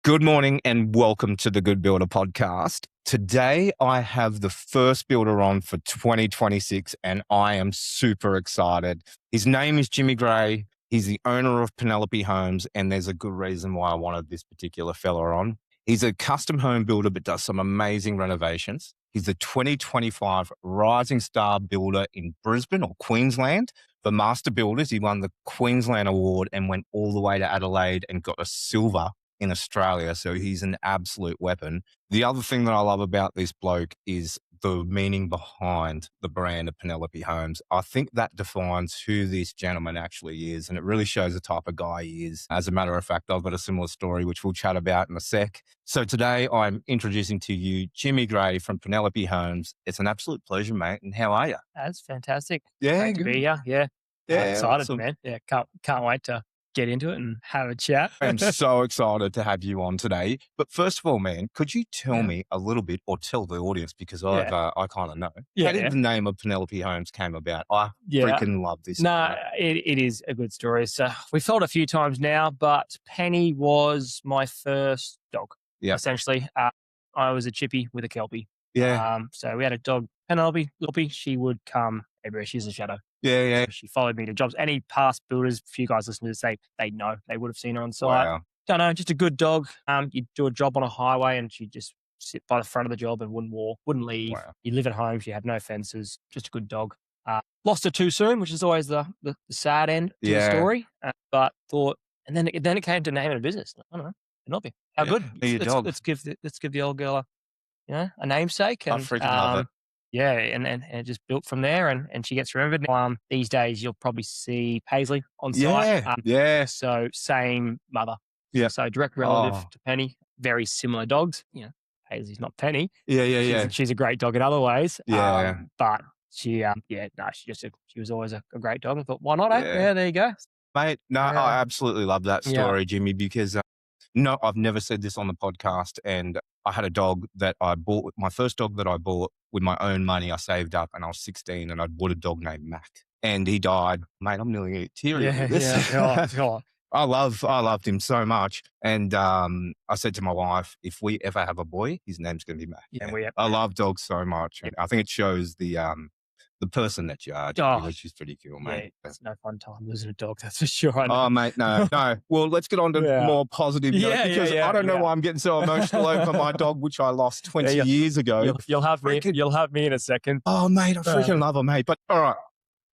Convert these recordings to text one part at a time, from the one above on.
Good morning and welcome to the Good Builder podcast. Today, I have the first builder on for 2026 and I am super excited. His name is Jimmy Gray. He's the owner of Penelope Homes, and there's a good reason why I wanted this particular fella on. He's a custom home builder, but does some amazing renovations. He's the 2025 Rising Star Builder in Brisbane or Queensland. For Master Builders, he won the Queensland Award and went all the way to Adelaide and got a silver in Australia. So he's an absolute weapon. The other thing that I love about this bloke is the meaning behind the brand of Penelope Homes. I think that defines who this gentleman actually is, and it really shows the type of guy he is. As a matter of fact, I've got a similar story, which we'll chat about in a sec. So today I'm introducing to you Jimmy Gray from Penelope Homes. It's an absolute pleasure, mate. And how are you? That's fantastic. Yeah, Great to be here. Yeah. Excited, awesome. man. Yeah, can't wait to get into it and have a chat. I'm so excited to have you on today. But first of all, man, could you tell me a little bit, or tell the audience, because I kind of know. How did the name of Penelope Homes came about? I freaking love this. No, it is a good story. So we've told a few times now, but Penny was my first dog. Yeah. Essentially, I was a chippy with a kelpie. Yeah. So we had a dog, Penelope. She would come everywhere. She's a shadow. Yeah. She followed me to jobs. Any past builders, a few guys listening to this, they know. They would have seen her on site. Wow. Don't know, just a good dog. You'd do a job on a highway and she'd just sit by the front of the job and wouldn't walk, wouldn't leave. Wow. You live at home, she had no fences, just a good dog. Lost her too soon, which is always the sad end to the story. But thought, and then it came to naming a business. I don't know, Penelope. How good? Let's give the old girl a namesake. And, I freaking love it. Yeah, and it just built from there, and she gets remembered. These days, you'll probably see Paisley on site. So same mother. Yeah. So direct relative to Penny. Very similar dogs. Paisley's not Penny. Yeah. She's a great dog in other ways. Yeah. But she was always a great dog. I thought, why not? Yeah, there you go. Mate, no, I absolutely love that story, Jimmy, because I've never said this on the podcast, and I had a dog that I bought, my first dog that I bought with my own money. I saved up and I was 16 and I bought a dog named Mac, and he died. Mate, I'm nearly teary. I loved him so much. And I said to my wife, if we ever have a boy, his name's going to be Mac. I love dogs so much. And I think it shows the person that you are, which is pretty cool, mate. Yeah, it's no fun time losing a dog, that's for sure. Oh, mate, no. Well, let's get on to more positive notes, because I don't know why I'm getting so emotional over my dog, which I lost 20 years ago. You'll have me in a second. Oh, mate, I freaking love her, mate. But all right,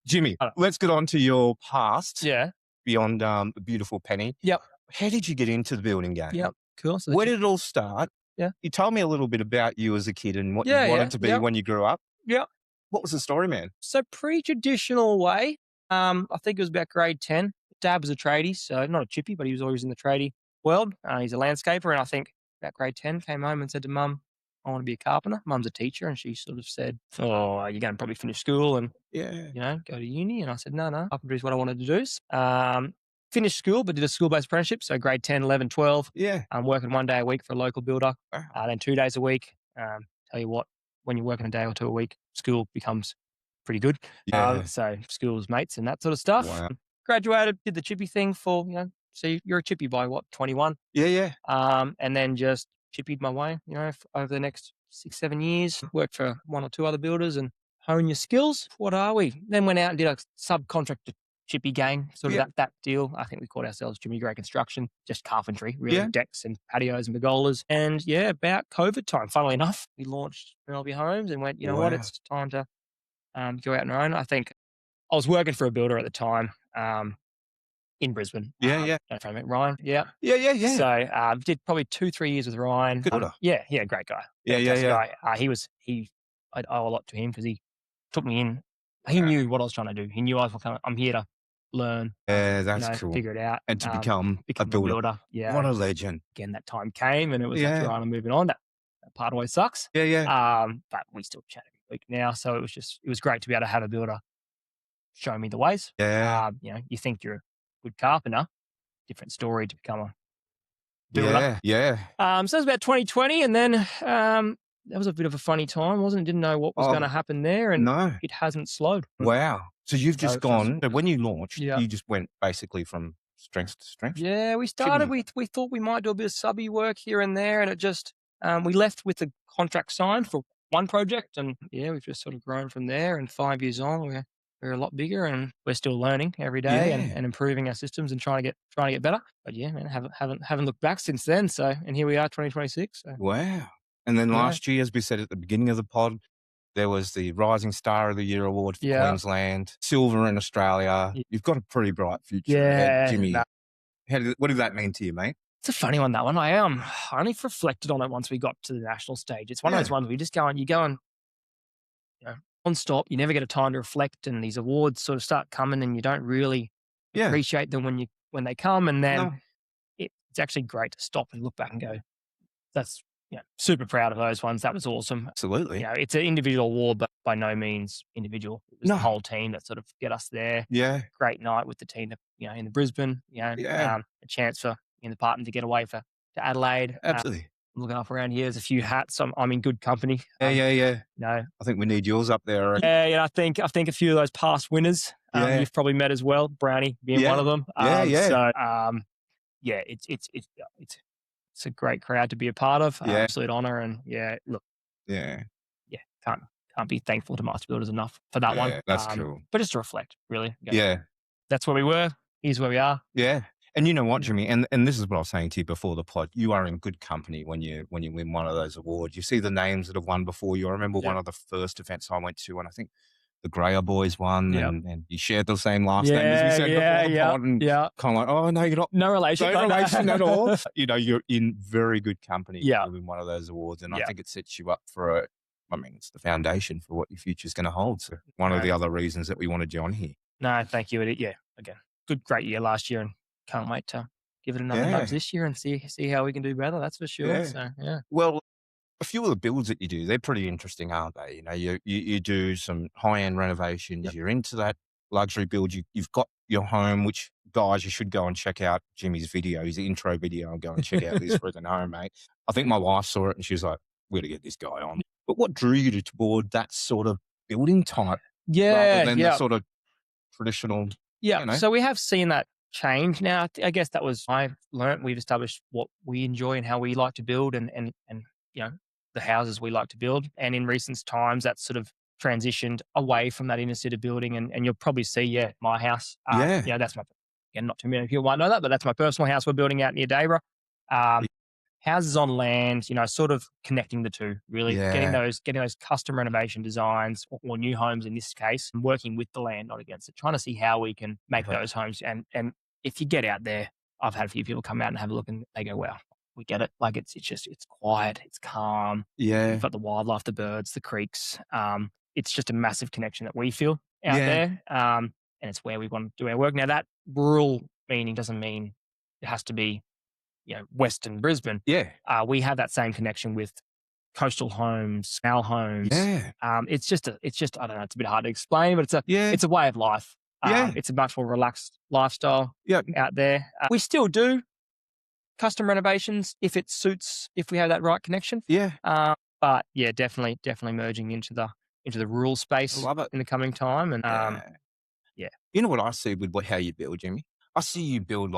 Jimmy, let's get on to your past. Yeah. Beyond the beautiful Penny. Yep. How did you get into the building game? Yep. Cool. So where did it all start? Yeah. You told me a little bit about you as a kid and what you wanted to be when you grew up. Yeah. What was the story, man? So pre-traditional way, I think it was about grade 10. Dad was a tradie, so not a chippy, but he was always in the tradie world. He's a landscaper, and I think about grade 10 came home and said to Mum, I want to be a carpenter. Mum's a teacher, and she sort of said, oh, you're going to probably finish school and go to uni. And I said, no, carpentry is what I wanted to do. Finished school, but did a school-based apprenticeship. So grade 10, 11, 12. Yeah. I'm working 1 day a week for a local builder, then 2 days a week. Tell you what, when you're working a day or two a week, school becomes pretty good. Yeah. So school's mates and that sort of stuff. Wow. Graduated, did the chippy thing for, so you're a chippy by what, 21? Yeah. And then just chippied my way, over the next 6-7 years. Worked for 1 or 2 other builders and hone your skills. What are we? Then went out and did a subcontractor chippy gang, sort of that deal. I think we called ourselves Jimmy Gray Construction, just carpentry, really, decks and patios and pergolas. And about COVID time, funnily enough, we launched Penelope Homes and went, what, it's time to go out on our own. I think I was working for a builder at the time in Brisbane. Yeah. Ryan. Yeah. So did probably 2-3 years with Ryan. Good builder. Yeah, great guy. Yeah. He I owe a lot to him because he took me in. He knew what I was trying to do. He knew I'm here to learn. Yeah, that's cool. Figure it out. And to become a builder. Yeah. What a legend. Again, that time came and it was like, right, I'm moving on. That part always sucks. Yeah. But we still chat every week now. So it was great to be able to have a builder show me the ways. Yeah. You think you're a good carpenter, different story to become a builder. Yeah. So it was about 2020, and then that was a bit of a funny time, wasn't it? Didn't know what was going to happen there, and it hasn't slowed. Wow. So you've just gone, so when you launched, you just went basically from strength to strength. Yeah, we started. Chippy. We thought we might do a bit of subby work here and there, and it just we left with the contract signed for one project, and yeah, we've just sort of grown from there. And 5 years on, we're a lot bigger, and we're still learning every day Yeah. and improving our systems and trying to get better. But yeah, man, haven't looked back since then. So and here we are, 2026. So Wow. And then yeah, last year, as we said at the beginning of the pod, there was the Rising Star of the Year award for yeah, Queensland, silver in Australia. y- You've got a pretty bright future ahead, yeah. Jimmy. Nah, What did that mean to you, mate? it's a funny one, that one. I only reflected on it once we got to the national stage. It's one of those Yeah. ones where you go and you know, non-stop. You never get a time to reflect, and these awards sort of start coming, and you don't really Yeah. appreciate them when they come. And then No. it's actually great to stop and look back and go, "That's super proud of those ones. That was awesome." Absolutely. It's an individual award, but by no means individual. It was No. the whole team that sort of get us there. Yeah. Great night with the team, in the Brisbane. Yeah. A chance for the partner to get away to Adelaide. Absolutely. Looking up around here, there's a few hats. I'm in good company. Yeah. No, I think we need yours up there. I reckon. yeah. I think a few of those past winners Yeah. you've probably met as well. Brownie being Yeah. one of them. Yeah. So yeah, it's a great crowd to be a part of. Yeah. Absolute honor, and look, Yeah. can't be thankful to Master Builders enough for that one. Yeah, that's cool. But just to reflect, really. Yeah. That's where we were. Here's where we are. Yeah. And you know what, Jimmy, and this is what I was saying to you before the pod. You are in good company when you win one of those awards. You see the names that have won before you. I remember one of the first events I went to, and I think the Greyer boys won, and you shared the same last name as we said before the pod, and kind of like, oh no, you're not. No relation. No relation at all. You're in very good company Yeah. when you win one of those awards, and I think it sets you up for it's the foundation for what your future's going to hold. So one of the other reasons that we wanted you on here. No, thank you. Again, great year last year, and can't wait to give it another nudge this year and see how we can do better. That's for sure. Yeah. So yeah. Well, a few of the builds that you do, they're pretty interesting, aren't they? You do some high-end renovations. Yep. You're into that luxury build. You've got your home, which, guys, you should go and check out Jimmy's video, his intro video, and go and check out this freaking home, mate. I think my wife saw it and she was like, we're going to get this guy on. But what drew you toward that sort of building type rather than the sort of traditional? Yeah. So we have seen that change now. I guess that was I've learned. We've established what we enjoy and how we like to build, and the houses we like to build. And in recent times, that's sort of transitioned away from that inner city building. And you'll probably see, my house. That's my. Not too many people might know that, but that's my personal house we're building out near Dayborough. Houses on land, sort of connecting the two, really getting those custom renovation designs or new homes in this case, and working with the land, not against it, trying to see how we can make those homes. And if you get out there, I've had a few people come out and have a look and they go, wow, we get it. Like it's quiet, it's calm. Yeah. You've got the wildlife, the birds, the creeks. It's just a massive connection that we feel out there. And it's where we want to do our work. Now that rural meaning doesn't mean it has to be Western Brisbane. Yeah. We have that same connection with coastal homes, canal homes. Yeah. It's just I don't know, it's a bit hard to explain, but it's a way of life. It's a much more relaxed lifestyle out there. We still do custom renovations if we have that right connection. Yeah. But definitely merging into the rural space. I love it. In the coming time. And You know what I see with how you build, Jimmy? I see you build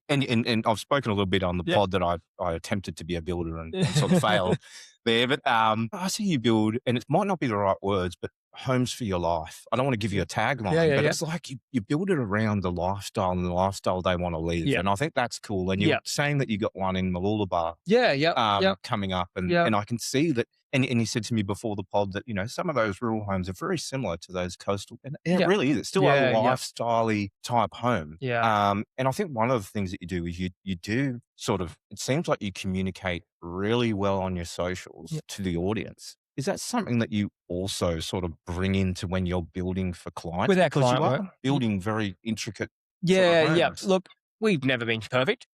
and I've spoken a little bit on the pod that I attempted to be a builder and sort of failed there, but I see you build, and it might not be the right words, but homes for your life. I don't want to give you a tagline, but it's like you build it around the lifestyle and the lifestyle they want to live. And I think that's cool. And you're saying that you got one in Mooloolaba coming up, and I can see that. And you said to me before the pod that, some of those rural homes are very similar to those coastal. And it really is. It's still a lifestyle-y type home. Yeah. And I think one of the things that you do is you do sort of, it seems like you communicate really well on your socials to the audience. Is that something that you also sort of bring into when you're building for clients? With our Because client you are work. building very intricate sort of homes. Look, we've never been perfect.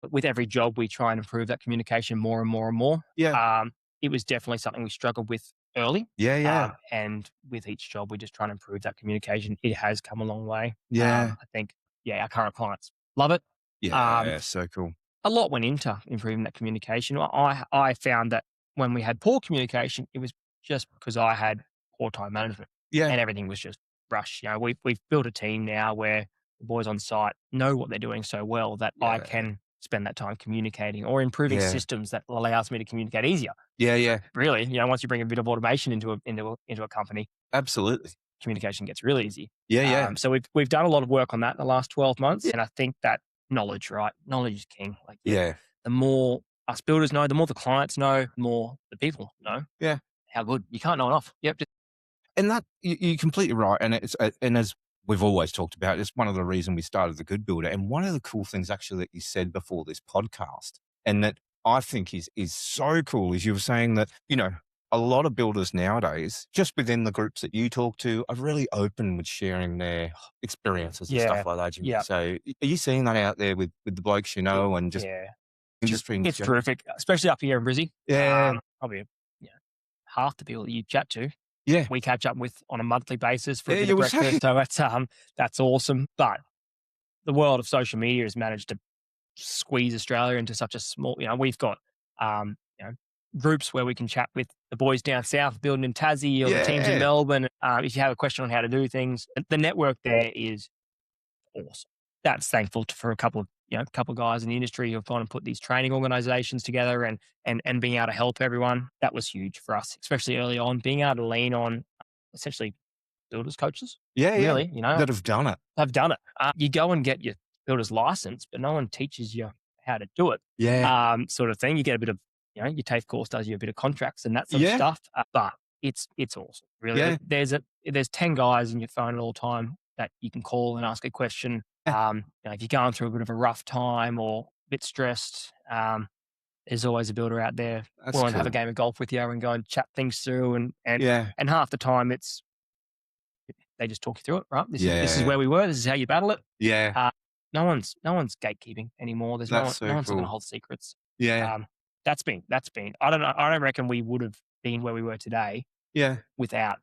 But with every job, we try and improve that communication more and more and more. Yeah. It was definitely something we struggled with early. Yeah. And with each job, we just try and improve that communication. It has come a long way. Yeah. I think, our current clients love it. Yeah, so cool. A lot went into improving that communication. I found that when we had poor communication, it was just because I had poor time management. Yeah. And everything was just rush. We've built a team now where the boys on site know what they're doing so well that I Yeah. can spend that time communicating or improving Yeah. systems that allows me to communicate easier. Yeah. Yeah. Really, once you bring a bit of automation into a company, Absolutely. communication gets really easy. Yeah. Yeah. So we've done a lot of work on that in the last 12 months, Yeah. and I think that knowledge, right? Knowledge is king. Like Yeah. the more us builders know, the more the clients know, the more the people know Yeah. how good. You can't know enough. Yep. And that you're completely right. And it's and as we've always talked about, it's one of the reasons we started the Good Builder. And one of the cool things actually that you said before this podcast, and that I think is so cool, is you were saying that a lot of builders nowadays, just within the groups that you talk to, are really open with sharing their experiences and Yeah. stuff like that, Jimmy. Yeah. So are you seeing that out there with the blokes and just Yeah. industry in It's general? terrific, especially up here in Brizzy. Yeah. Probably half the people that you chat to, Yeah. we catch up with on a monthly basis for a Yeah, bit you of were saying. breakfast. So that's awesome. But the world of social media has managed to squeeze Australia into such a small. We've got groups where we can chat with the boys down south building in Tassie or the teams in Yeah. Melbourne. If you have a question on how to do things, the network there is awesome. That's thankful for a couple of guys in the industry who've gone and put these training organizations together and being able to help everyone. That was huge for us, especially early on, being able to lean on essentially builders coaches. Yeah. Yeah. Really, That have done it. I've done it. You go and get your builder's license, but no one teaches you how to do it. Yeah. Sort of thing. You get a bit of, your TAFE course does you a bit of contracts and that sort of Yeah. stuff. But it's awesome. Really, Yeah. there's 10 guys in your phone at all time that you can call and ask a question. If you're going through a bit of a rough time or a bit stressed, there's always a builder out there That's willing to have a cool. game of golf with you and go and chat things through. Yeah. And half the time they just talk you through it, right? This is Yeah. where we were. This is how you battle it. Yeah. No one's gatekeeping anymore. There's That's no so one's going to cool. hold secrets. Yeah. That's been. I don't know. I don't reckon we would have been where we were today Yeah. without.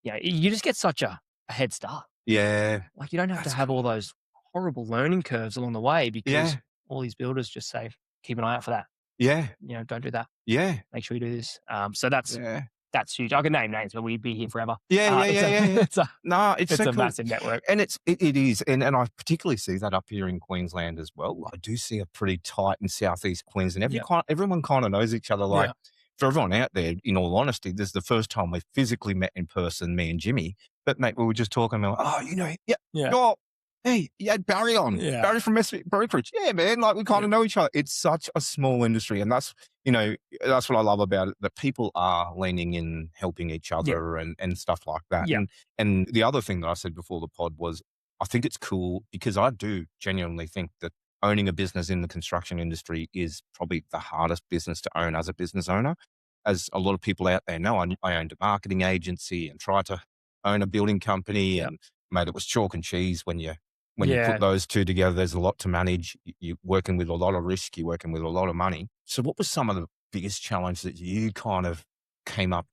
You just get such a head start. Yeah. Like you don't have That's to have all those horrible learning curves along the way because Yeah. all these builders just say, keep an eye out for that. Yeah. Don't do that. Yeah. Make sure you do this. So that's Yeah. that's huge. I could name names, but we'd be here forever. Yeah. Yeah. No, it's It's so a cool. massive network. And it is. And I particularly see that up here in Queensland as well. I do see a pretty tight in southeast Queensland. Everyone kind of knows each other. Like for everyone out there, in all honesty, this is the first time we've physically met in person, me and Jimmy. But mate, we were just talking about, oh, hey, you had Barry on. Yeah. Barry from SV Brokerage. Yeah, man. Like we kind of know each other. It's such a small industry. And that's what I love about it, that people are leaning in, helping each other and stuff like that. Yeah. And the other thing that I said before the pod was, I think it's cool because I do genuinely think that owning a business in the construction industry is probably the hardest business to own as a business owner. As a lot of people out there know, I owned a marketing agency and tried to own a building company, and mate, it was chalk and cheese when you put those two together. There's a lot to manage. You're working with a lot of risk. You're working with a lot of money. So what was some of the biggest challenge that you kind of came up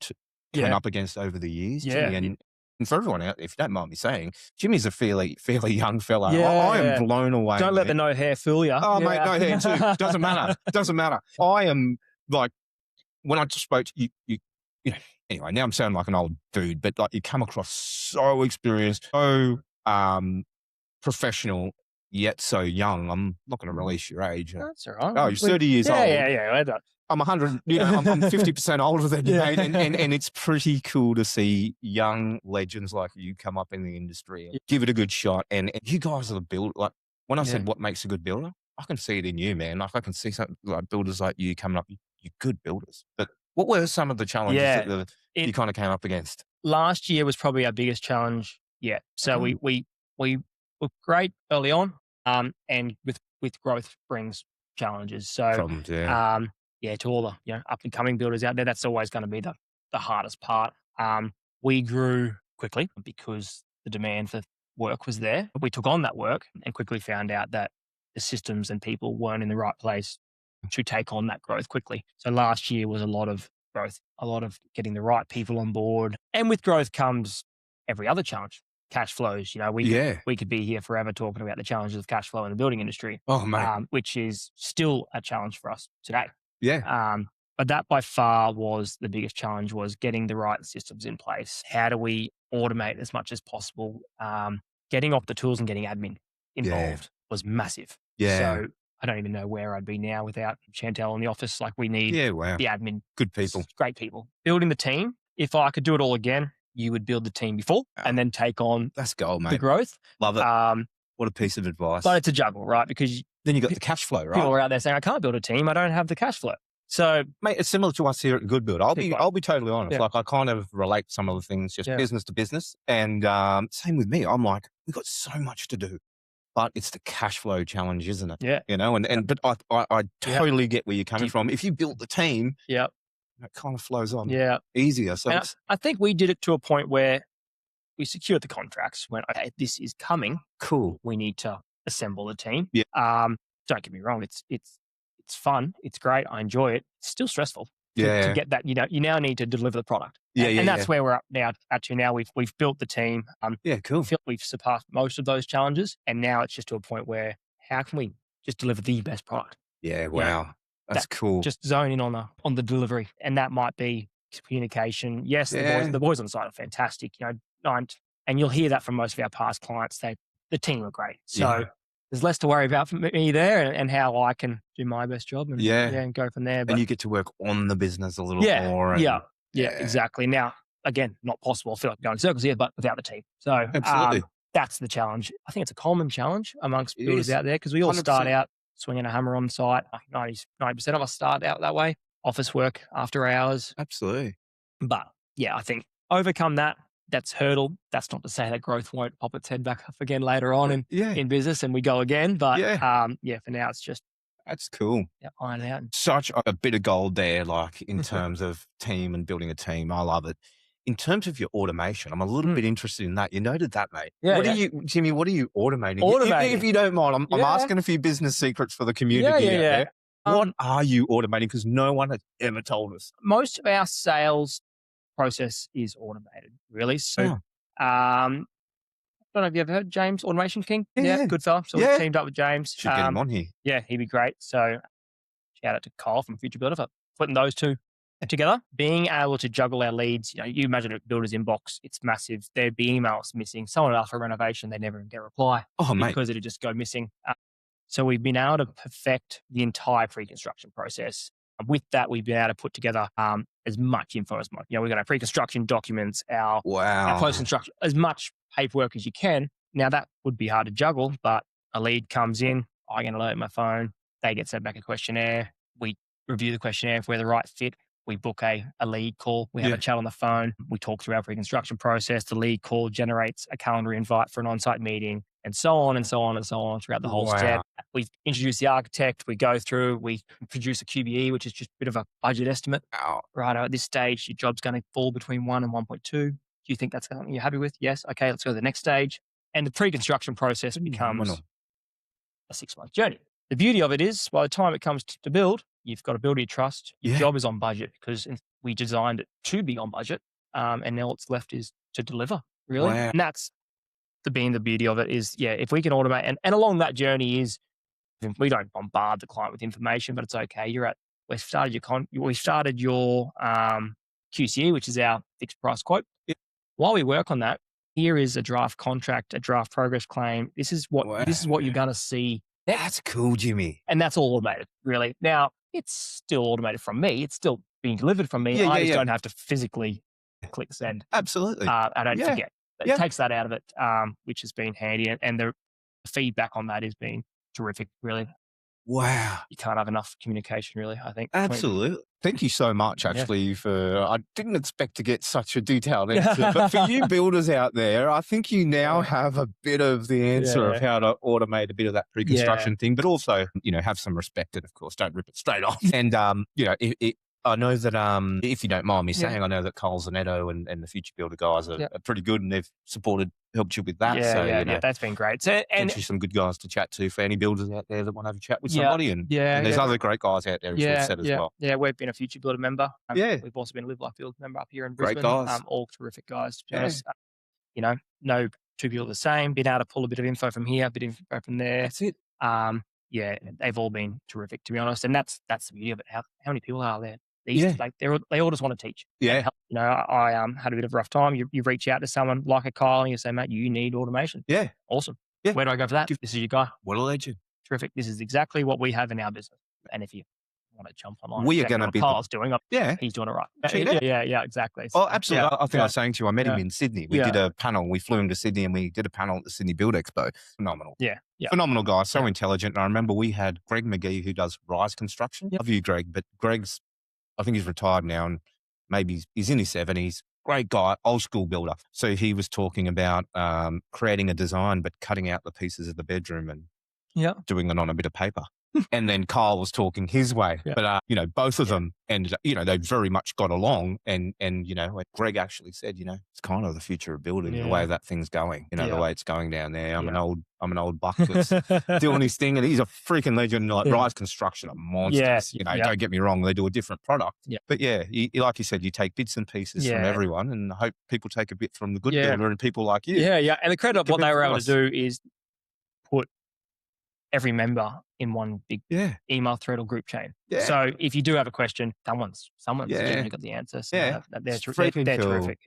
against over the years, Jimmy? And for everyone out there, if you don't mind me saying, Jimmy's a fairly young fella. I am blown away. Don't let the no hair fool you. Oh, mate, no hair too. Doesn't matter. I am like, when I just spoke to you, anyway, now I'm sounding like an old dude, but like you come across so experienced, so professional, yet so young. I'm not going to release your age. That's all right. Oh, you're 30 years old. Yeah. I'm 100, I'm 50% older than you, mate. And it's pretty cool to see young legends like you come up in the industry and give it a good shot. And you guys are the builder. Like when I said what makes a good builder, I can see it in you, man. Like I can see something like builders like you coming up. You're good builders. But what were some of the challenges that you kind of came up against? Last year was probably our biggest challenge yet. So we were great early on, and with growth brings challenges. So Problems, to all the up and coming builders out there, that's always going to be the hardest part. We grew quickly because the demand for work was there. We took on that work and quickly found out that the systems and people weren't in the right place to take on that growth quickly. So last year was a lot of growth, a lot of getting the right people on board. And with growth comes every other challenge. Cash flows. We could be here forever talking about the challenges of cash flow in the building industry. Oh, mate. Which is still a challenge for us today. Yeah. But that by far was the biggest challenge, was getting the right systems in place. How do we automate as much as possible? Getting off the tools and getting admin involved was massive. Yeah. So I don't even know where I'd be now without Chantel in the office. Like we need Wow. the admin. Good people. Great people. Building the team. If I could do it all again, you would build the team before and then take on That's gold, mate. the growth. Love it. What a piece of advice. But it's a juggle, right? Because then you got the cash flow, right? People are out there saying, I can't build a team. I don't have the cash flow. So, mate, it's similar to us here at Good Build. I'll be totally honest. Yeah. Like I kind of relate some of the things just business to business. And same with me. I'm like, we've got so much to do. But it's the cash flow challenge, isn't it? Yeah. You know, but I totally get where you're coming from. If you built the team, it kind of flows on easier. So I think we did it to a point where we secured the contracts. When okay, this is coming. Cool. We need to assemble the team. Yeah. Don't get me wrong. It's fun. It's great. I enjoy it. It's still stressful. To get that, you now need to deliver the product. And that's where we're up now. Actually, now we've built the team. Cool. We've surpassed most of those challenges, and now it's just to a point where how can we just deliver the best product? Yeah, wow, that's cool. Just zone in on the delivery, and that might be communication. Yes, the boys on the site are fantastic. And you'll hear that from most of our past clients. The team are great. So. There's less to worry about for me there and how I can do my best job and, and go from there. But, and you get to work on the business a little more. Yeah, exactly. Now, again, not possible. I feel like going in circles here, but without the team. So that's the challenge. I think it's a common challenge amongst builders out there because we all 100%. Start out swinging a hammer on site. 90% of us start out that way. Office work, after hours. Absolutely. But I think overcome that. That's hurdle. That's not to say that growth won't pop its head back up again later on in business and we go again. But for now it's just that's cool. Iron it out. Such a bit of gold there, like in terms of team and building a team. I love it. In terms of your automation, I'm a little bit interested in that. You noted that, mate. Jimmy, what are you automating? If you don't mind, I'm asking a few business secrets for the community out there. What are you automating? Because no one has ever told us. Most of our sales process is automated, really. So, I don't know if you ever heard James, Automation King. Yeah, good fella. So we teamed up with James. Should get him on here. Yeah, he'd be great. So shout out to Kyle from Future Builder for putting those two together. Being able to juggle our leads, you imagine a builder's inbox, it's massive. There'd be emails missing. Someone asked for a renovation, they never get a reply because it'd just go missing. So we've been able to perfect the entire pre-construction process. With that, we've been able to put together as much info as much. We've got our pre-construction documents, our post-construction, as much paperwork as you can. Now, that would be hard to juggle, but a lead comes in, I get an alert on my phone, they get sent back a questionnaire. We review the questionnaire if we're the right fit. We book a lead call. We have a chat on the phone. We talk through our pre-construction process. The lead call generates a calendar invite for an on-site meeting, and so on and so on and so on throughout the whole step. We introduce the architect. We go through. We produce a QBE, which is just a bit of a budget estimate. Right at this stage, your job's going to fall between 1 and 1.2. Do you think that's something you're happy with? Yes. Okay, let's go to the next stage. And the pre-construction process becomes a 6-month journey. The beauty of it is, by the time it comes to build, you've got a builder you trust. Your job is on budget because we designed it to be on budget. And now what's left is to deliver, really. Wow. And that's the beauty of it is, if we can automate. And along that journey is, we don't bombard the client with information, but it's okay. We started your QCE, which is our fixed price quote. While we work on that, here is a draft contract, a draft progress claim. This is what you're going to see. That's cool, Jimmy. And that's all automated, really. Now, it's still automated from me. It's still being delivered from me. I just don't have to physically click send. Absolutely. I don't forget. It takes that out of it, which has been handy. And the feedback on that has been terrific, really. Wow. You can't have enough communication, really, I think. Absolutely. Thank you so much, actually, I didn't expect to get such a detailed answer, but for you builders out there, I think you now have a bit of the answer of how to automate a bit of that pre-construction thing, but also, have some respect and, of course, don't rip it straight off. And, I know that, if you don't mind me saying, I know that Cole Zanetto and the Future Builder guys are pretty good and they've helped you with that. That's been great. So, and potentially some good guys to chat to for any builders out there that want to have a chat with somebody. And there's other great guys out there as we've said as well. Yeah, we've been a Future Builder member. We've also been a Live Life Build member up here in Brisbane. Great guys. All terrific guys, to be honest. No two people the same. Been able to pull a bit of info from here, a bit of info from there. That's it. They've all been terrific, to be honest. And that's the beauty of it. How many people are there? They all just want to teach. Yeah. I had a bit of a rough time. You reach out to someone like a Kyle and you say, mate, you need automation. Yeah. Awesome. Yeah. Where do I go for that? This is your guy. What a legend. Terrific. This is exactly what we have in our business. And if you want to jump online, We are check going out to what be Kyle's doing. yeah. He's doing it right. Check it out. Yeah, exactly. Oh, So, absolutely. I think I was saying to you, I met him Yeah. in Sydney. We did a panel. We flew him to Sydney and we did a panel at the Sydney Build Expo. Phenomenal. Yeah. Phenomenal guy. So intelligent. And I remember we had Greg McGee, who does Rise Construction. Yep. Love you, Greg. But Greg's, I think he's retired now and maybe he's in his 70s. Great guy, old school builder. So he was talking about creating a design, but cutting out the pieces of the bedroom and doing it on a bit of paper. And then Kyle was talking his way. Yeah. But, both of them ended up, they very much got along. And like Greg actually said, it's kind of the future of building, the way that thing's going, the way it's going down there. I'm an old buck that's doing his thing. And he's a freaking legend. Like Rise Construction are monsters. Don't get me wrong. They do a different product. Yeah. But like you said, you take bits and pieces from everyone and hope people take a bit from the good builder and people like you. Yeah. And the credit of what they were able to do is put every member in one big email thread or group chain. Yeah. So if you do have a question, someone's generally got the answer. So they're terrific.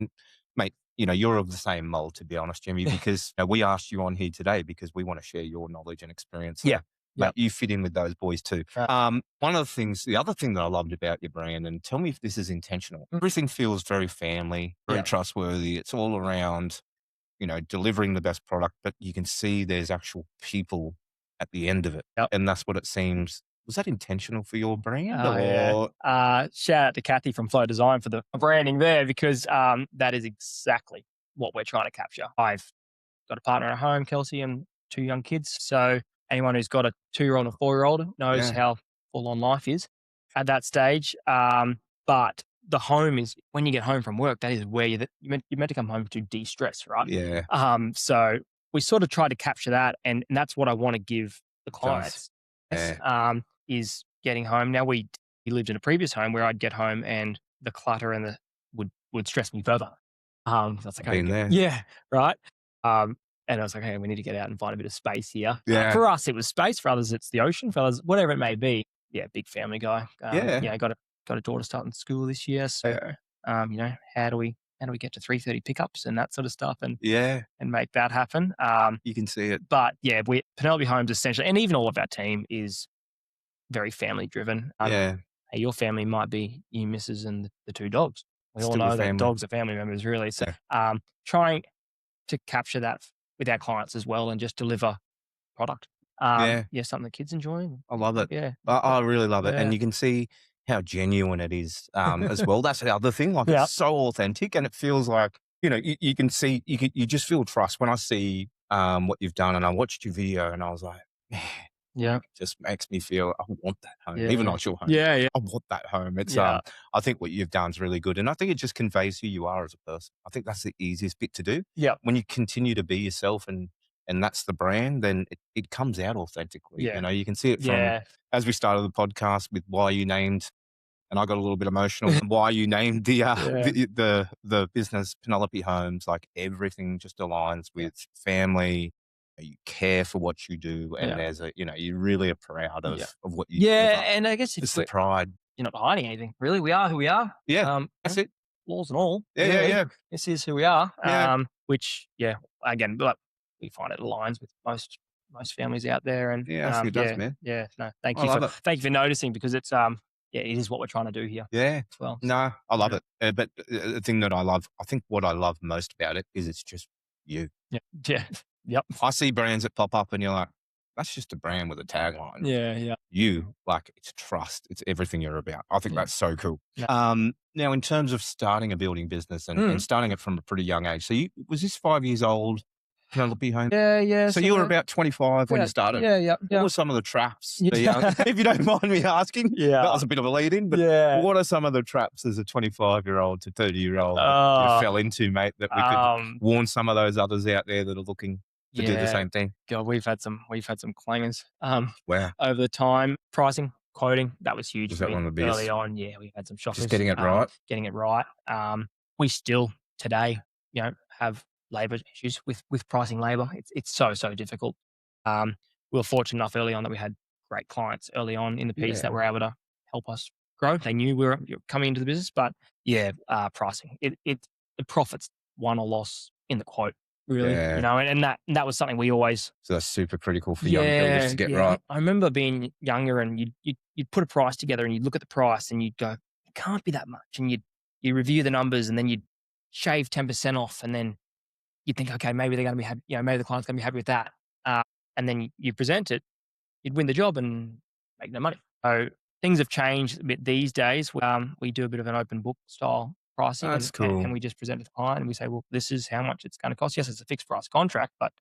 Mate, you're of the same mold, to be honest, Jimmy, because we asked you on here today because we want to share your knowledge and experience. Yeah. Mate, you fit in with those boys too. One of the other thing that I loved about your brand, and tell me if this is intentional, everything feels very family, very trustworthy. It's all around, delivering the best product, but you can see there's actual people at the end of it. Yep. And that's what it seems. Was that intentional for your brand? Shout out to Kathy from Flow Design for the branding there, because that is exactly what we're trying to capture. I've got a partner at home, Kelsey, and 2 young kids. So anyone who's got a 2-year-old and a 4-year-old knows how full on life is at that stage. But the home is, when you get home from work, that is where you're meant to come home to de-stress, right? Yeah. So we sort of try to capture that, and that's what I want to give the clients. Is getting home. Now we lived in a previous home where I'd get home and the clutter and would stress me further. So I was like, been there. Yeah, right. And I was like, hey, we need to get out and find a bit of space here. Yeah. For us, it was space. For others, it's the ocean. For others, whatever it may be. Yeah, big family guy. Got a daughter starting school this year. So, how do we get to 3:30 pickups and that sort of stuff, and make that happen? You can see it. But Penelope Homes essentially, and even all of our team is very family driven. Hey, your family might be you, missus, and the 2 dogs. We all know that dogs are family members, really. So, trying to capture that with our clients as well, and just deliver product. Something the kids enjoy. I love it. Yeah, I really love it, and you can see how genuine it is as well. That's the other thing. Like it's so authentic, and it feels like you can see you just feel trust when I see what you've done, and I watched your video, and I was like, man. Yeah, it just makes me feel I want that home, even though it's your home. Yeah, I want that home. It's I think what you've done is really good, and I think it just conveys who you are as a person. I think that's the easiest bit to do. Yeah, when you continue to be yourself, and that's the brand, then it comes out authentically. Yeah, you can see it from as we started the podcast with why you named, and I got a little bit emotional. Why you named the business Penelope Homes? Like everything just aligns with family. You care for what you do, and there's you really are proud of what you do. Yeah, and I guess it's the pride. You're not hiding anything, really. We are who we are. Yeah, that's it. Flaws and all. Yeah. This is who we are. Which, again, like we find it aligns with most families out there. And I think it does, man. Yeah, no, thank you for noticing, because it's it is what we're trying to do here. Yeah, as well. No, I love it. But the thing that I think what I love most about it is it's just you. Yeah. Yep. I see brands that pop up and you're like, that's just a brand with a tagline. Yeah. You, like, it's trust. It's everything you're about. I think that's so cool. Yeah. Now, in terms of starting a building business and starting it from a pretty young age. So was this 5 years old, Penelope Homes? Yeah. So you were about 25 when you started? Yeah. What were some of the traps? If you don't mind me asking. Yeah. That was a bit of a lead in, but what are some of the traps as a 25-year-old to 30-year-old you fell into, mate, that we could warn some of those others out there that are looking to do the same thing? God, we've had some clangers over the time. Pricing, quoting, that was huge. Was that one of the biggest? Early on, we had some shockers. Just getting it right. We still today, have labour issues with pricing labour. It's so difficult. We were fortunate enough early on that we had great clients early on in the piece that were able to help us grow. They knew we were coming into the business, but pricing. The profits won or loss in the quote. really, Yeah. and that was something we always. So that's super critical for young builders to get Yeah. right. I remember being younger and you'd put a price together and you'd look at the price and you'd go, it can't be that much. And you review the numbers and then you'd shave 10% off and then you'd think, okay, maybe they're going to be happy, maybe the client's going to be happy with that. And then you present it, you'd win the job and make no money. So things have changed a bit these days. We do a bit of an open book style pricing That's cool. and we just present it to the client and we say, well, this is how much it's going to cost. Yes, it's a fixed price contract, but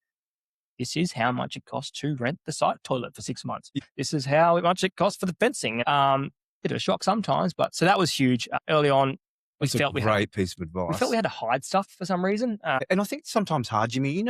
this is how much it costs to rent the site toilet for 6 months. This is how much it costs for the fencing. Bit of a shock sometimes, but so that was huge. Early on, That's a great piece of advice. We felt we had to hide stuff for some reason. And I think it's sometimes hard, Jimmy.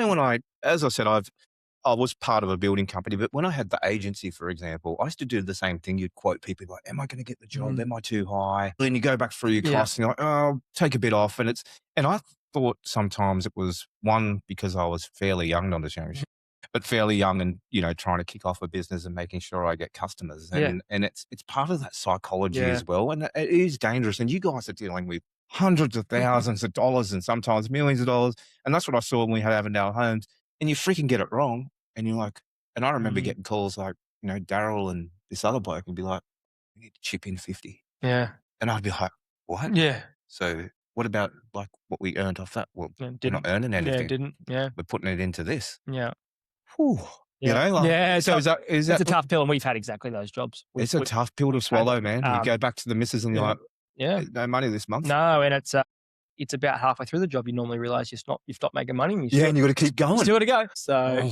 As I said, I was part of a building company, but when I had the agency, for example, I used to do the same thing. You'd quote people like, am I going to get the job? Am I too high? Then you go back through your costs and you're like, oh, take a bit off. And I thought sometimes it was one, because I was fairly young, not as young as you, but fairly young and, trying to kick off a business and making sure I get customers. And it's part of that psychology as well. And it is dangerous. And you guys are dealing with hundreds of thousands of dollars and sometimes millions of dollars. And that's what I saw when we had Avondale Homes. And you freaking get it wrong. And you're like, and I remember getting calls like, Daryl and this other bloke would be like, we need to chip in 50. Yeah. And I'd be like, what? Yeah. So what about like what we earned off that? Well, we're not earning Yeah, anything. Yeah. We're putting it into this. Yeah. Whew. So it's a tough pill, and we've had exactly those jobs. It's a tough pill to swallow, man. You go back to the missus and you're like, no money this month. No, and it's about halfway through the job you normally realize you've stopped making money. And and you got to keep going. Still got to go. So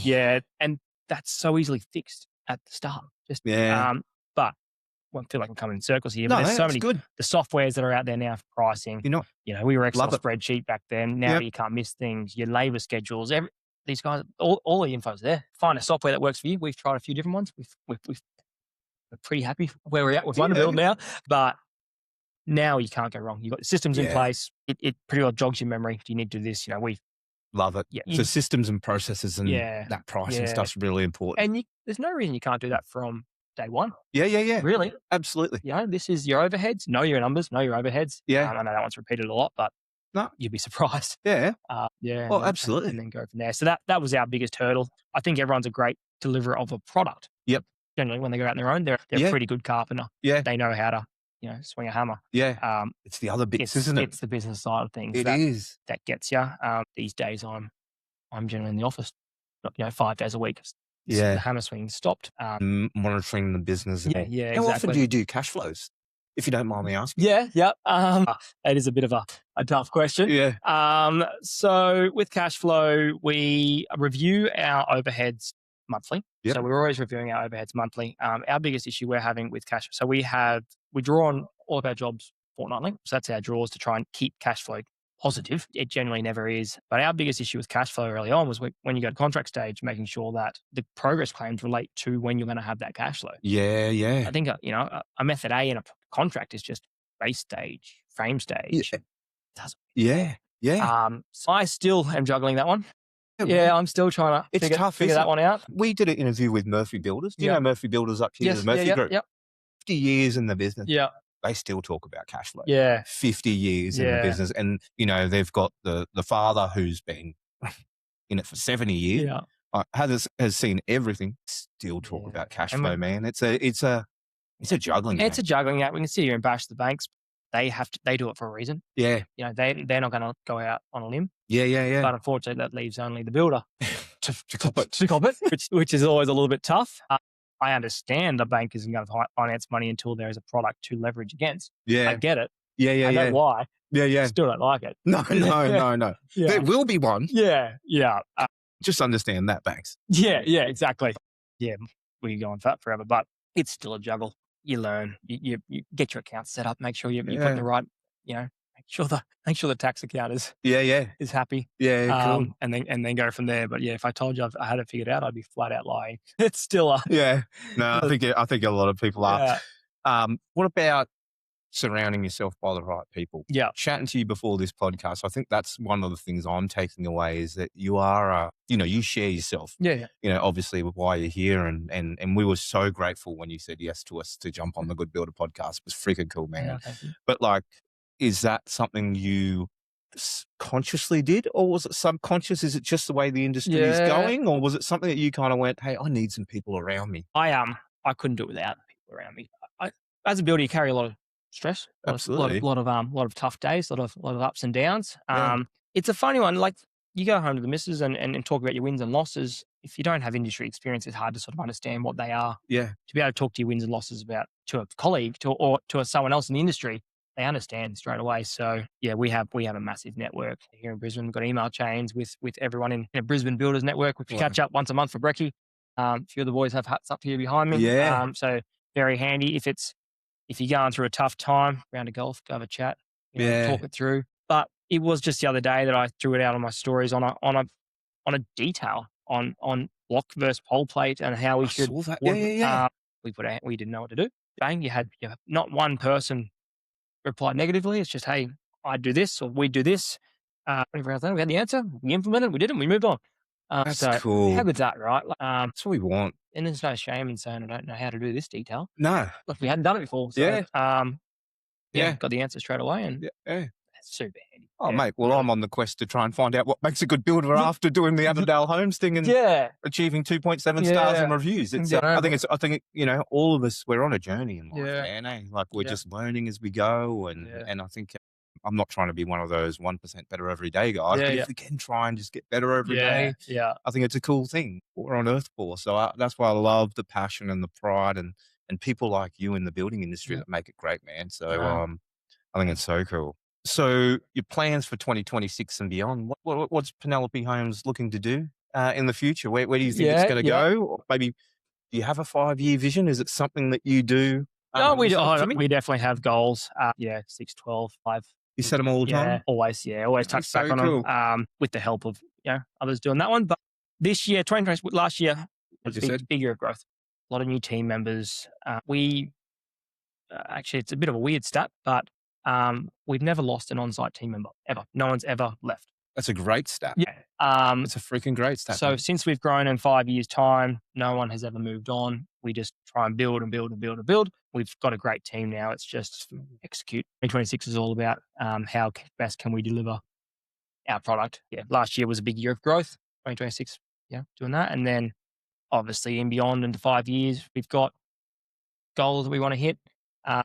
and that's so easily fixed at the start. But I feel like I'm coming in circles here. No, but there's so many good. The softwares that are out there now for pricing. We were Excel spreadsheet back then. Now you can't miss things. Your labor schedules. These guys, all the info's there. Find a software that works for you. We've tried a few different ones. We're pretty happy where we're at. We've won the build now, but now you can't go wrong. You've got the systems in place. It pretty well jogs your memory. Do you need to do this? We love it. So systems and processes and that pricing stuff's really important. And there's no reason you can't do that from day one. Yeah. Really? Absolutely. This is your overheads. Know your numbers. Know your overheads. Yeah. I know that one's repeated a lot, but you'd be surprised. Yeah. Oh, absolutely. And then go from there. So that was our biggest hurdle. I think everyone's a great deliverer of a product. Yep. Generally, when they go out on their own, they're a pretty good carpenter. Yeah. They know how to, swing a hammer. Yeah. It's the other bits, isn't it? It's the business side of things. It is. That gets you. These days, I'm generally in the office, 5 days a week. The hammer swing stopped. Monitoring the business. Yeah, exactly. How often do you do cash flows, if you don't mind me asking? Yeah. That is a bit of a tough question. Yeah. So with cash flow, we review our overheads monthly. Yep. So we're always reviewing our overheads monthly. Our biggest issue we're having with cash, so we draw on all of our jobs fortnightly. So that's our draws to try and keep cash flow positive. It generally never is. But our biggest issue with cash flow early on was when you go to contract stage, making sure that the progress claims relate to when you're going to have that cash flow. Yeah. I think, a method A in a contract is just base stage, frame stage. Yeah. So I still am juggling that one. Yeah, I'm still trying to figure that one out. We did an interview with Murphy Builders. Do you know Murphy Builders up here? Yes, The Murphy Group. Yep. 50 years in the business. Yeah. They still talk about cash flow. Yeah. 50 years in the business. And, they've got the father who's been in it for 70 years. Yeah. Has seen everything. Still talk about cash flow, man. It's a juggling act. It's a juggling act. We can sit here and bash the banks. They do it for a reason. Yeah. They're not going to go out on a limb. Yeah. But unfortunately, that leaves only the builder to cop it. To cop it, which is always a little bit tough. I understand the bank isn't going to finance money until there is a product to leverage against. Yeah. I get it. Yeah. I know why. Yeah. Still don't like it. No. Yeah. There will be one. Yeah. Just understand that, banks. Yeah, exactly. Yeah, we go on for that forever, but it's still a juggle. You learn. You get your account set up. Make sure you put the right. Make sure the tax account is happy. Yeah, cool. And then go from there. But if I told you I had it figured out, I'd be flat out lying. It's still No, I think a lot of people are. What about surrounding yourself by the right people? Yeah. Chatting to you before this podcast, I think that's one of the things I'm taking away is that you are, you share yourself. Yeah. Obviously with why you're here. And we were so grateful when you said yes to us to jump on the Good Builder podcast. It was freaking cool, man. Yeah, thank you. But is that something you consciously did, or was it subconscious? Is it just the way the industry is going, or was it something that you kind of went, hey, I need some people around me? I couldn't do it without people around me. As a builder, you carry a lot of stress, Absolutely. lot of tough days, lot of ups and downs. Yeah. It's a funny one. Like, you go home to the missus and talk about your wins and losses. If you don't have industry experience, it's hard to sort of understand what they are. Yeah. To be able to talk to your wins and losses about to a colleague or to someone else in the industry, they understand straight away. So yeah, we have a massive network here in Brisbane. We've got email chains with everyone in a Brisbane Builders network. We catch up once a month for brekkie. A few of the boys have huts up here behind me. Yeah. So very handy if you're going through a tough time, round of golf, go have a chat, talk it through. But it was just the other day that I threw it out on my stories on a detail on block versus pole plate and how we should. Saw that. Yeah. We didn't know what to do. Bang! You had not one person replied negatively. It's just, hey, I do this or we do this. 24 hours later, we had the answer. We implemented. We did it. We moved on. That's cool. How good's that, right? That's what we want. And there's no shame in saying I don't know how to do this detail. No. Like, we hadn't done it before. So, got the answer straight away, and that's super handy. Oh, mate. Well, I'm on the quest to try and find out what makes a good builder after doing the Avondale Homes thing and achieving 2.7 stars in reviews. It's, I think all of us, we're on a journey in life, man. Eh? Like, we're just learning as we go, and I think I'm not trying to be one of those 1% better every day guys, but if we can try and just get better every day, I think it's a cool thing. What we're on earth for. So that's why I love the passion and the pride and people like you in the building industry that make it great, man. So I think it's so cool. So your plans for 2026 and beyond, what's Penelope Homes looking to do in the future? Where do you think it's going to go? Or maybe do you have a 5-year vision? Is it something that you do? No, we definitely have goals. 6, 12, 5. You set them all the time? Always touch back on them with the help of others doing that one. But this year, 2020, last year, was a big year of growth. A lot of new team members. Actually, it's a bit of a weird stat, but we've never lost an on-site team member, ever. No one's ever left. That's a great stat. Yeah. It's a freaking great stat. So since we've grown in 5 years' time, no one has ever moved on. We just try and build and build and build and build. We've got a great team now. It's just execute. 2026 is all about how best can we deliver our product. Yeah, last year was a big year of growth. 2026, doing that. And then obviously in beyond into 5 years, we've got goals that we want to hit.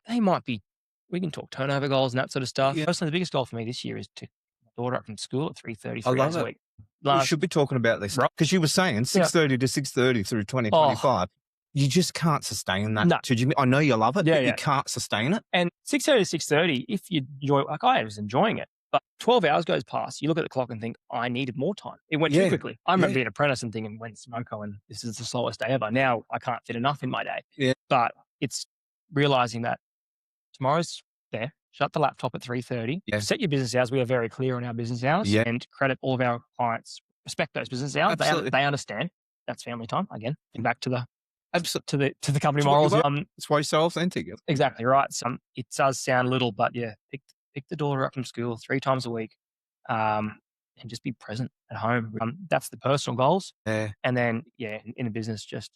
They might be, we can talk turnover goals and that sort of stuff. Personally, the biggest goal for me this year is to my daughter up from school at 3:30 3 days a week. We should be talking about this because you were saying 6:30 to 6:30 through 2025. You just can't sustain that. No. I know you love it, but you can't sustain it. And 6:30 to 6:30, if you enjoy, like I was enjoying it, but 12 hours goes past, you look at the clock and think, I needed more time. It went too quickly. I remember being an apprentice and thinking, when Smoko, and this is the slowest day ever. Now I can't fit enough in my day. Yeah. But it's realizing that tomorrow's there. Shut the laptop at 3:30. Set your business hours. We are very clear on our business hours and credit all of our clients. Respect those business hours. They understand. That's family time. Again, and back to the company morals. That's why you're so authentic. Exactly right. So it does sound little, but pick the daughter up from school 3 times a week, and just be present at home. That's the personal goals. Yeah. And then in a business, just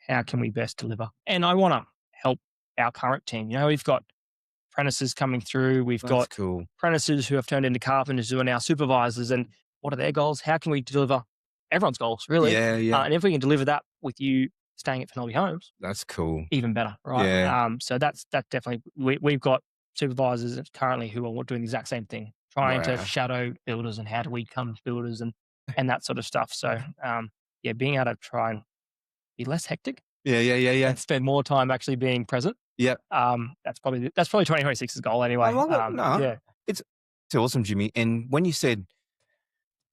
how can we best deliver? And I want to help our current team. We've got apprentices coming through. We've got apprentices who have turned into carpenters who are now supervisors. And what are their goals? How can we deliver everyone's goals, really? Yeah. And if we can deliver that with you staying at Penelope Homes, that's cool. Even better, right? Yeah. So that's definitely, we've got supervisors currently who are doing the exact same thing, trying to shadow builders and how do we become builders and that sort of stuff. So being able to try and be less hectic. Yeah. And spend more time actually being present. Yeah. That's probably 2026's goal anyway. I love it. It's awesome, Jimmy. And when you said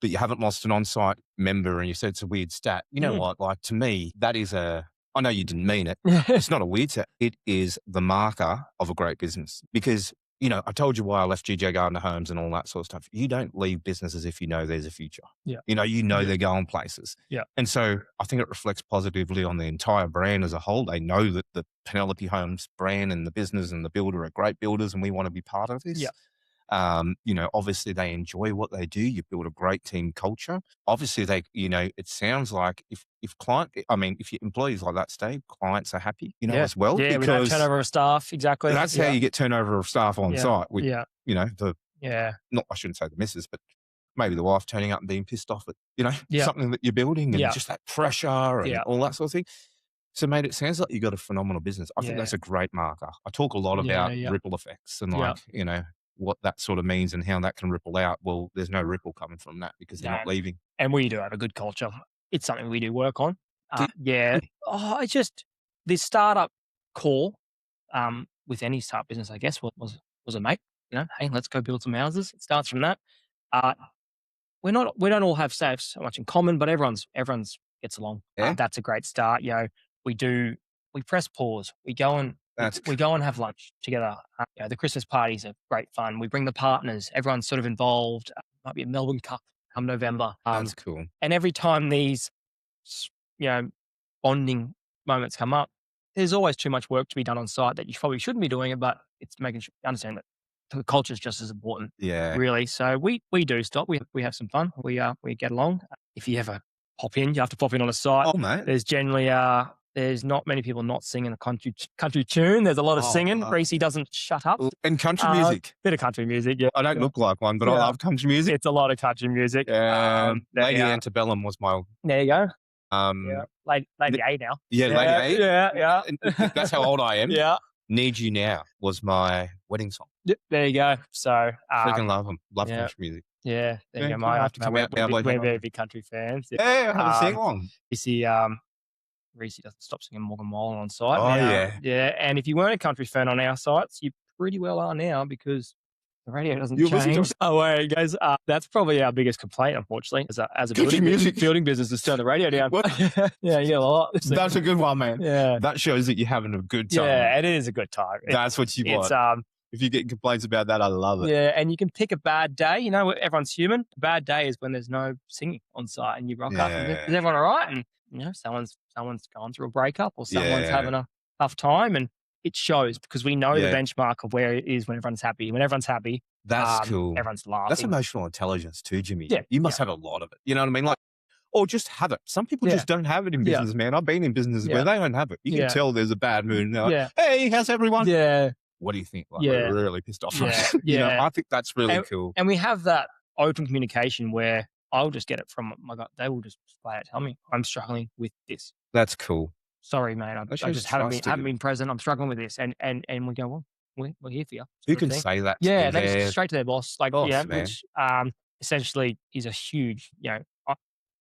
that you haven't lost an on-site member and you said it's a weird stat, you know what? Like, to me, that is I know you didn't mean it. It's not a weird stat. It is the marker of a great business because, I told you why I left GJ Gardner Homes and all that sort of stuff. You don't leave businesses if you know there's a future. Yeah. They're going places. Yeah. And so I think it reflects positively on the entire brand as a whole. They know that the Penelope Homes brand and the business and the builder are great builders and we want to be part of this. Yeah. Obviously they enjoy what they do. You build a great team culture. Obviously it sounds like if your employees like that stay, clients are happy, as well. Yeah, because we don't turnover of staff. Exactly. That's how you get turnover of staff on site. The Yeah. Not, I shouldn't say the missus, but maybe the wife turning up and being pissed off at, Yeah. something that you're building and Yeah. just that pressure and Yeah. all that sort of thing. So, mate, it sounds like you got a phenomenal business. I think Yeah. that's a great marker. I talk a lot about Yeah. ripple effects and Yeah. what that sort of means and how that can ripple out. Well, there's no ripple coming from that because they're No. not leaving. And we do have a good culture. It's something we do work on. Do- Yeah. Oh, it's just this startup core, with any startup business, I guess, was a mate. Hey, let's go build some houses. It starts from that. Uh, we don't all have so much in common, but everyone's gets along. Yeah. That's a great start. We press pause. We go and have lunch together. The Christmas parties are great fun. We bring the partners. Everyone's sort of involved. Might be a Melbourne Cup come November. That's cool. And every time these, bonding moments come up, there's always too much work to be done on site that you probably shouldn't be doing it, but it's making sure you understand that the culture is just as important. Yeah. Really. So we do stop. We have some fun. We get along. If you ever pop in, you have to pop in on a site. Oh, mate. There's generally there's not many people not singing a country tune. There's a lot of singing. Reese doesn't shut up. And country music. Bit of country music. Yeah. I don't look like one, but I love country music. It's a lot of country music. Lady Antebellum was my. There you go. Yeah. Lady A now. Yeah, Lady A. Yeah. That's how old I am. Yeah. Need You Now was my wedding song. There you go. So freaking love them. Love country music. Yeah. There you go. We're very big country fans. Yeah, I have a sing along. You see, Reese doesn't stop singing Morgan Wallen on site. Oh, Yeah. And if you weren't a country fan on our sites, you pretty well are now because the radio doesn't change. Oh, wait, guys. That's probably our biggest complaint, unfortunately, as a building business is turn the radio down. Yeah, a lot. That's a good one, man. Yeah. That shows that you're having a good time. Yeah, it is a good time. That's what you want. If you get complaints about that, I love it. Yeah, and you can pick a bad day. Everyone's human. A bad day is when there's no singing on site and you rock up. Is everyone all right? And someone's gone through a breakup or someone's having a tough time, and it shows because we know the benchmark of where it is when everyone's happy. When everyone's happy, that's cool. Everyone's laughing. That's emotional intelligence too, Jimmy. Yeah, you must have a lot of it. You know what I mean? Or just have it. Some people just don't have it in business, man. I've been in businesses where they don't have it. You can tell there's a bad mood. And they're like, hey, how's everyone? Yeah. What do you think? We're really pissed off. Yeah. I think that's really cool. And we have that open communication where I'll just get it from my gut. They will just flat out tell me, I'm struggling with this. That's cool. Sorry, mate. I just haven't been present. I'm struggling with this. And we go, well, we're here for you. Who can say that? Yeah, they just straight to their boss. Man. Which essentially is a huge,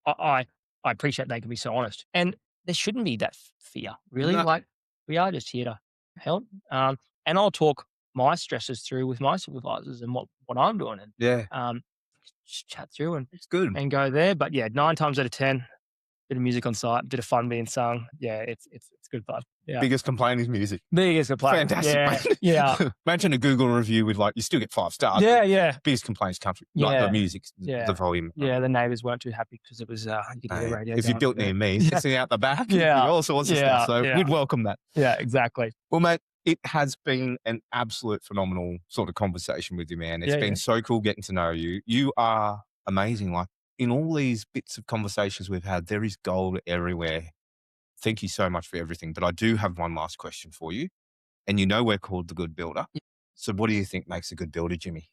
I appreciate they can be so honest. And there shouldn't be that fear, really. No. We are just here to help. And I'll talk my stresses through with my supervisors and what I'm doing. And just chat through and it's good and go there. But 9 times out of 10, bit of music on site, bit of fun being sung. Yeah, it's good fun. Yeah. Biggest complaint is music. Biggest complaint. Fantastic. Yeah. Imagine a Google review with you still get 5 stars. Yeah. Biggest complaint is country. The music, the volume. Yeah, the neighbours weren't too happy because it was the radio. If you built near me, sitting out the back, all sorts of stuff. So we'd welcome that. Yeah, exactly. Well, mate, it has been an absolute phenomenal sort of conversation with you, man. It's been so cool getting to know you. You are amazing. In all these bits of conversations we've had, there is gold everywhere. Thank you so much for everything. But I do have one last question for you. And we're called the Good Builder. So what do you think makes a good builder, Jimmy?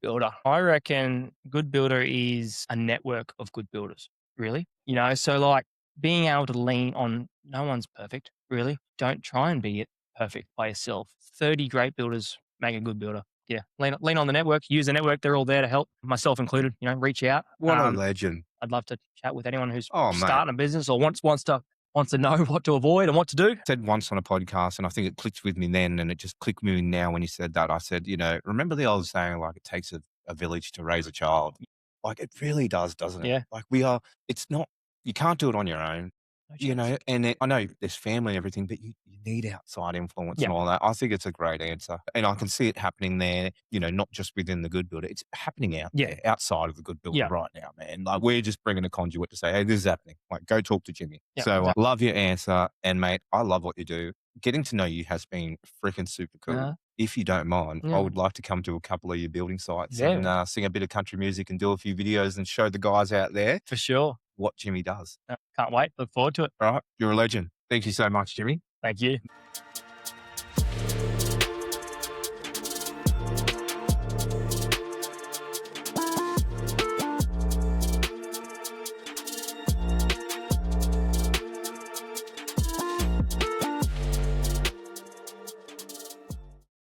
Builder. I reckon good builder is a network of good builders, really. So being able to lean on, no one's perfect, really. Don't try and be perfect by yourself. 30 great builders make a good builder. Yeah, lean on the network, use the network. They're all there to help, myself included. Reach out. What a legend. I'd love to chat with anyone who's starting a business or wants to know what to avoid and what to do. I said once on a podcast, and I think it clicked with me then, and it just clicked with me now when you said that. I said, remember the old saying, it takes a village to raise a child? It really does, doesn't it? Yeah. It's not, you can't do it on your own. And I know there's family and everything, but you need outside influence and all that. I think it's a great answer. And I can see it happening there, not just within the Good Builder. It's happening out there, outside of the Good Builder right now, man. We're just bringing a conduit to say, hey, this is happening. Go talk to Jimmy. So I love your answer. And mate, I love what you do. Getting to know you has been freaking super cool. If you don't mind, I would like to come to a couple of your building sites and sing a bit of country music and do a few videos and show the guys out there. For sure. What Jimmy does. Can't wait. Look forward to it. All right. You're a legend. Thank you so much, Jimmy. Thank you.